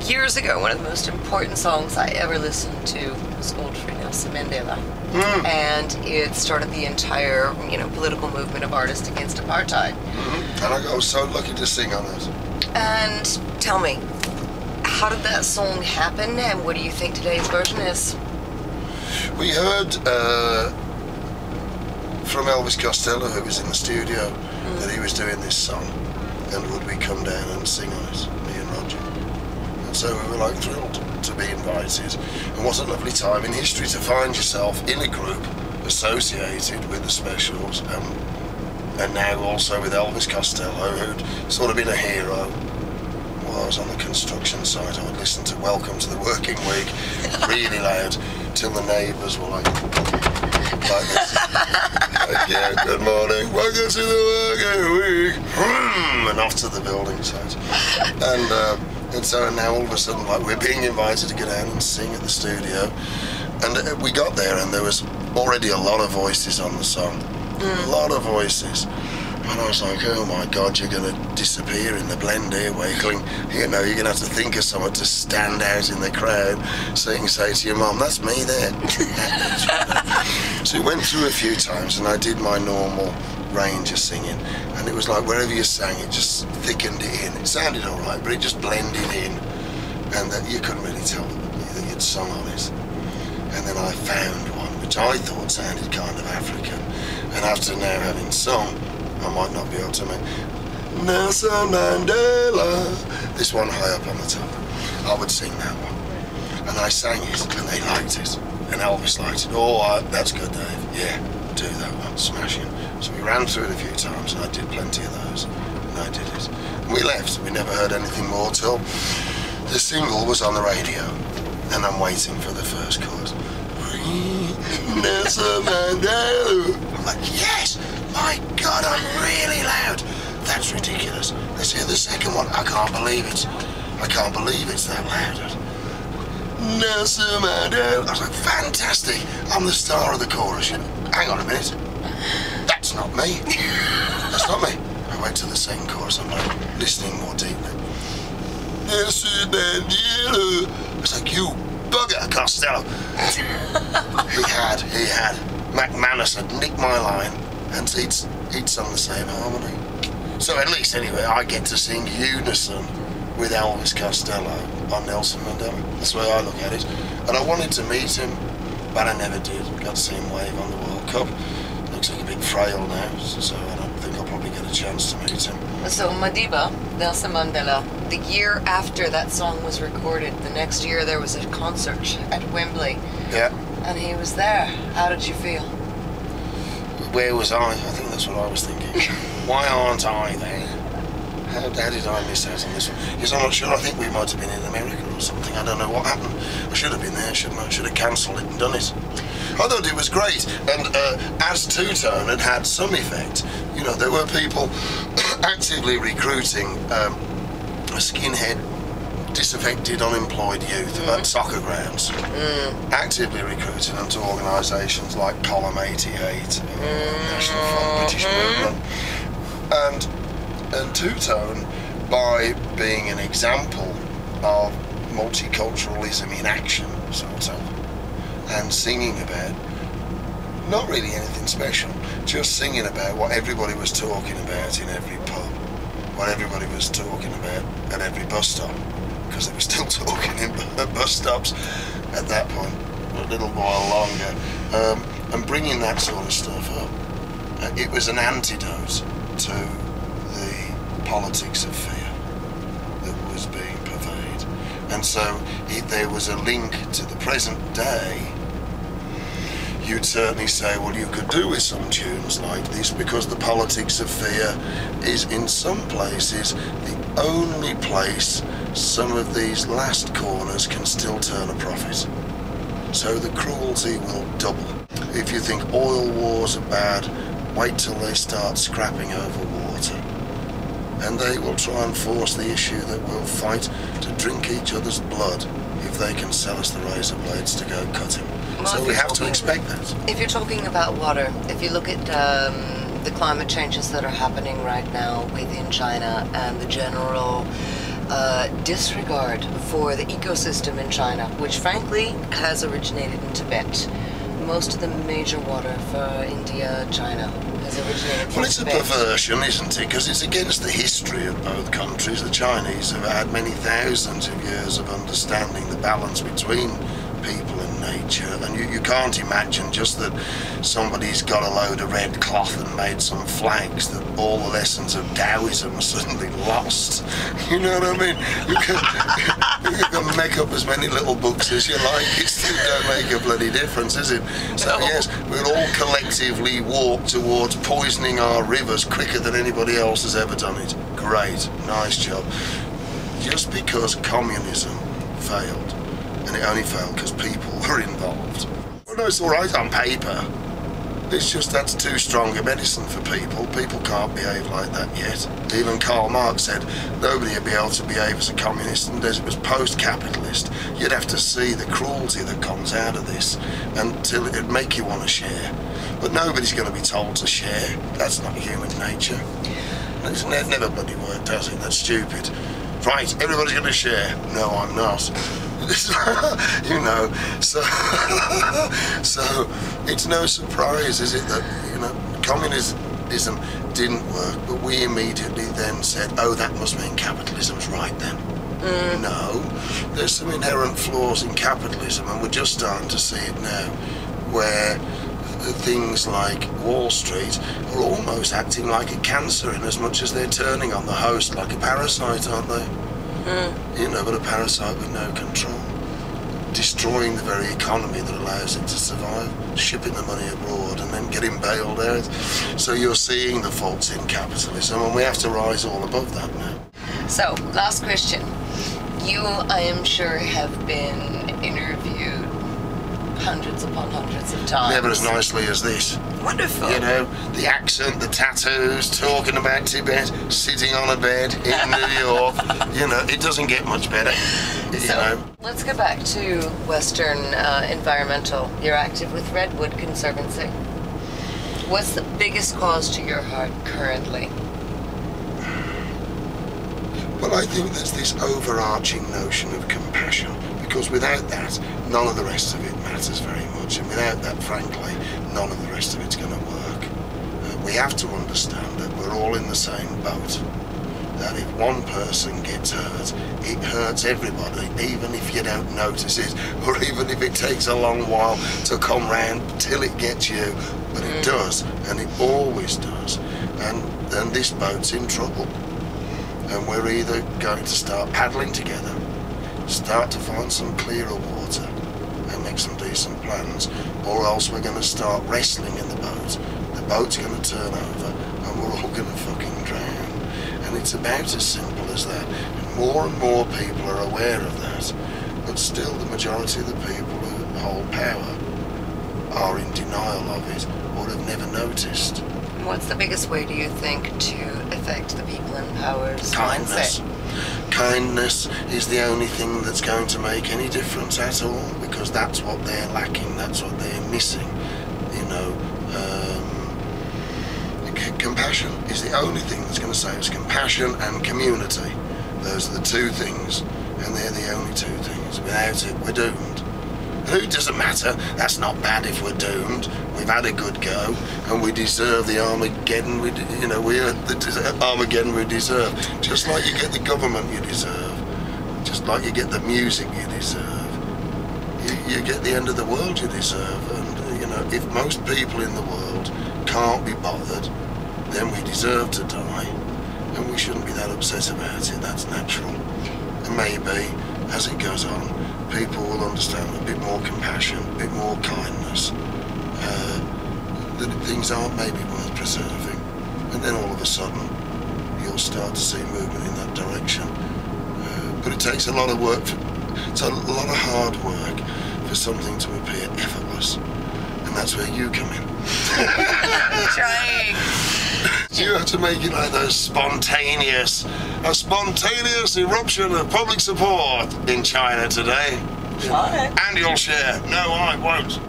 Years ago, one of the most important songs I ever listened to was Old for Nelson Mandela. And it started the entire, political movement of artists against apartheid. And I was so lucky to sing on it. And tell me, how did that song happen, and what do you think today's version is? We heard from Elvis Costello, who was in the studio, that he was doing this song, and would we come down and sing on it, me and Roger. And so we were thrilled to be invited. And what a lovely time in history to find yourself in a group associated with the Specials, and now also with Elvis Costello, who'd sort of been a hero. While I was on the construction site, I would listen to Welcome to the Working Week really loud till the neighbours were like this. Yeah, good morning, welcome to the Working Week, and off to the building site. And so now all of a sudden, we're being invited to go down and sing at the studio. And we got there, and there was already a lot of voices on the song. A lot of voices. And I was like, oh my God, you're going to disappear in the blend here, Wakeling. You're going to have to think of someone to stand out in the crowd so you can say to your mum, that's me there. So we went through a few times, and I did my normal range of singing. And it was like wherever you sang, it just thickened it in. It sounded all right, but it just blended in. And that you couldn't really tell that you'd sung on it. And then I found one, which I thought sounded kind of African. And after now having sung, I might not be able to make Nelson Mandela, this one high up on the top. I would sing that one. And I sang it, and they liked it. And Elvis liked it. Oh, that's good, Dave. Yeah, do that one, smashing. So we ran through it a few times, and I did plenty of those. And I did it. And we left. We never heard anything more till the single was on the radio. And I'm waiting for the first chorus. Nelson Mandela. I'm like, yes! My God, I'm really loud. That's ridiculous. Let's hear the second one. I can't believe it. I can't believe it's that loud. Nelson Mandela. I was like, fantastic. I'm the star of the chorus. Hang on a minute. That's not me. That's not me. I went to the second chorus. I'm listening more deeply. Nelson Mandela. I was like, you bugger, Costello. He had. McManus had nicked my line, and he'd sung the same harmony. So at least, anyway, I get to sing unison with Elvis Costello on Nelson Mandela. That's the way I look at it. And I wanted to meet him, but I never did. Got to see him wave on the World Cup. Looks like a bit frail now, so I don't think I'll probably get a chance to meet him. So Madiba, Nelson Mandela, the year after that song was recorded, the next year there was a concert at Wembley. Yeah. And he was there. How did you feel? Where was I? I think that's what I was thinking. Why aren't I there? How did I miss out on this one? Because I'm not sure. I think we might have been in America or something. I don't know what happened. I should have been there, shouldn't I? I should have cancelled it and done it. I thought it was great. And as Two-Tone had some effect, there were people actively recruiting a skinhead, disaffected, unemployed youth at soccer grounds, actively recruiting them to organisations like Column 88, National Front, British Movement, and Two-Tone, by being an example of multiculturalism in action, sort of, and singing about not really anything special, just singing about what everybody was talking about in every pub, what everybody was talking about at every bus stop, because they were still talking in bus stops at that point, a little while longer, and bringing that sort of stuff up. It was an antidote to the politics of fear that was being purveyed. And so if there was a link to the present day, you'd certainly say, well, you could do with some tunes like this, because the politics of fear is in some places the only place some of these last corners can still turn a profit. So the cruelty will double. If you think oil wars are bad, wait till they start scrapping over water. And they will try and force the issue that we'll fight to drink each other's blood if they can sell us the razor blades to go cutting. Well, so we have to expect that. If you're talking about water, if you look at the climate changes that are happening right now within China and the general disregard for the ecosystem in China, which frankly has originated in Tibet. Most of the major water for India, China, has originated from Well, it's Tibet. a perversion, isn't it? Because it's against the history of both countries. The Chinese have had many thousands of years of understanding the balance between people and nature, and you can't imagine just that somebody's got a load of red cloth and made some flags that all the lessons of Taoism are suddenly lost. You know what I mean? You can make up as many little books as you like, it still don't make a bloody difference, is it? So yes, we'll all collectively walk towards poisoning our rivers quicker than anybody else has ever done it. Great, nice job. Just because communism failed, and it only failed because people were involved. Well, no, it's all right on paper. It's just that's too strong a medicine for people. People can't behave like that yet. Even Karl Marx said nobody would be able to behave as a communist, and as it was post-capitalist, you'd have to see the cruelty that comes out of this until it'd make you want to share. But nobody's going to be told to share. That's not human nature. It's never bloody worked, does it? That's stupid. Right, everybody's going to share. No, I'm not. You know, so it's no surprise, is it, that, you know, communism didn't work, but we immediately then said, oh, that must mean capitalism's right then. No, there's some inherent flaws in capitalism, and we're just starting to see it now, where things like Wall Street are almost acting like a cancer in as much as they're turning on the host like a parasite, aren't they? You know, but a parasite with no control, destroying the very economy that allows it to survive, shipping the money abroad and then getting bailed out. So you're seeing the faults in capitalism, and we have to rise all above that now. So, last question. You, I am sure, have been interviewed hundreds upon hundreds of times. Never as nicely as this. Wonderful. You know, the accent, the tattoos, talking about Tibet, sitting on a bed in New York. You know, it doesn't get much better. So, you know. Let's go back to Western environmental. You're active with Redwood Conservancy. What's the biggest cause to your heart currently? Well, I think there's this overarching notion of compassion, because without that, none of the rest of it matters very much, and without that, frankly, none of the rest of it's going to work. We have to understand that we're all in the same boat, that if one person gets hurt, it hurts everybody, even if you don't notice it, or even if it takes a long while to come round till it gets you, but it does, and it always does, and this boat's in trouble. And we're either going to start paddling together, start to find some clearer water and make some decent plans, or else we're going to start wrestling in the boat. The boat's going to turn over and we're all going to fucking drown. And it's about as simple as that. More and more people are aware of that, but still the majority of the people who hold power are in denial of it or have never noticed. What's the biggest way, do you think, to affect the people in power's Kindness. mindset? Kindness is the only thing that's going to make any difference at all, because that's what they're lacking, that's what they're missing. You know, compassion is the only thing that's going to save us. Compassion and community. Those are the two things, and they're the only two things. Without it, we're doomed. Who doesn't matter? That's not bad if we're doomed. We've had a good go, and we deserve the Armageddon. We earned the Armageddon we deserve. Just like you get the government you deserve. Just like you get the music you deserve. You get the end of the world you deserve. And you know, if most people in the world can't be bothered, then we deserve to die, and we shouldn't be that upset about it. That's natural. And maybe as it goes on, people will understand a bit more compassion, a bit more kindness, that things aren't maybe worth preserving. And then all of a sudden, you'll start to see movement in that direction. But it takes a lot of work, it's a lot of hard work for something to appear effortless. And that's where you come in. Trying. You have to make it like those spontaneous eruption of public support in China today. All right. And you'll share. No, I won't.